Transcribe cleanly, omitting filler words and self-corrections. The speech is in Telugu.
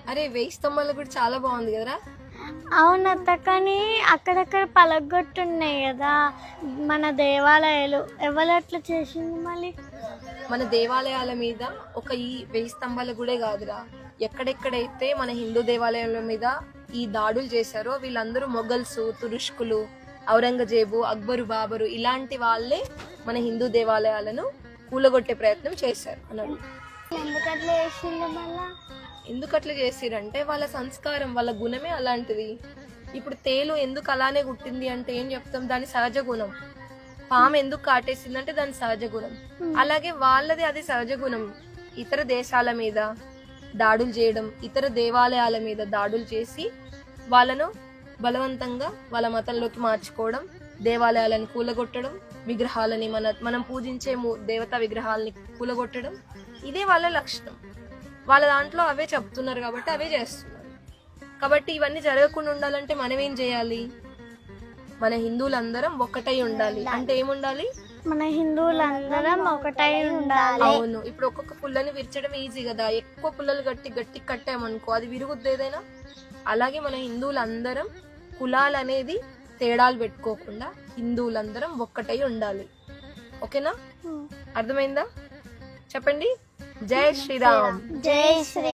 అరే వెయ్యి స్తంభాలు కూడా చాలా బాగుంది కదరా. అవునత్త, కానీ అక్కడక్కడ పలగొట్టున్నాయి కదా మన దేవాలయాలు. ఎవరు అట్లా చేసింది మళ్ళీ? మన దేవాలయాల మీద ఒక ఈ వెయ్యి స్తంభాల గుడే కాదురా, ఎక్కడెక్కడైతే మన హిందూ దేవాలయాల మీద ఈ దాడులు చేశారో వీళ్ళందరూ మొఘల్స్, తురుష్కులు, ఔరంగజేబు, అక్బరు, బాబరు ఇలాంటి వాళ్ళే మన హిందూ దేవాలయాలను కూలగొట్టే ప్రయత్నం చేశారు అన్నాడు. ఎందుకట్లా చేసింది మళ్ళా? ఎందుకు అట్లా చేసిరంటే వాళ్ళ సంస్కారం, వాళ్ళ గుణమే అలాంటిది. ఇప్పుడు తేలు ఎందుకు అలానే గుట్టింది అంటే ఏం చెప్తాం, దాని సహజ గుణం. పాము ఎందుకు కాటేసిందంటే దాని సహజ గుణం. అలాగే వాళ్ళది అది సహజ గుణం. ఇతర దేశాల మీద దాడులు చేయడం, ఇతర దేవాలయాల మీద దాడులు చేసి వాళ్ళను బలవంతంగా వాళ్ళ మతంలోకి మార్చుకోవడం, దేవాలయాలను కూలగొట్టడం, విగ్రహాలని మనం పూజించే దేవతా విగ్రహాలని కూలగొట్టడం, ఇదే వాళ్ళ లక్షణం. వాళ్ళ దాంట్లో అవే చెప్తున్నారు కాబట్టి అవే చేస్తున్నారు. కాబట్టి ఇవన్నీ జరగకుండా ఉండాలంటే మనం ఏం చేయాలి? మన హిందువులందరం ఒక్కటై ఉండాలి. అంటే ఏముండాలి? మన హిందువులందరం ఒకటై ఉండాలి. అవును. ఇప్పుడు ఒక్కొక్క పుల్లని విరచడం ఈజీ కదా, ఎక్కువ పుల్లలు గట్టి కట్టామనుకో అది విరుగుద్ది ఏదైనా. అలాగే మన హిందువులందరం కులాలు అనేది తేడాలు పెట్టుకోకుండా హిందువులందరం ఒక్కటై ఉండాలి. ఓకేనా? అర్థమైందా? చెప్పండి. జై శ్రీరామ్. జై శ్రీ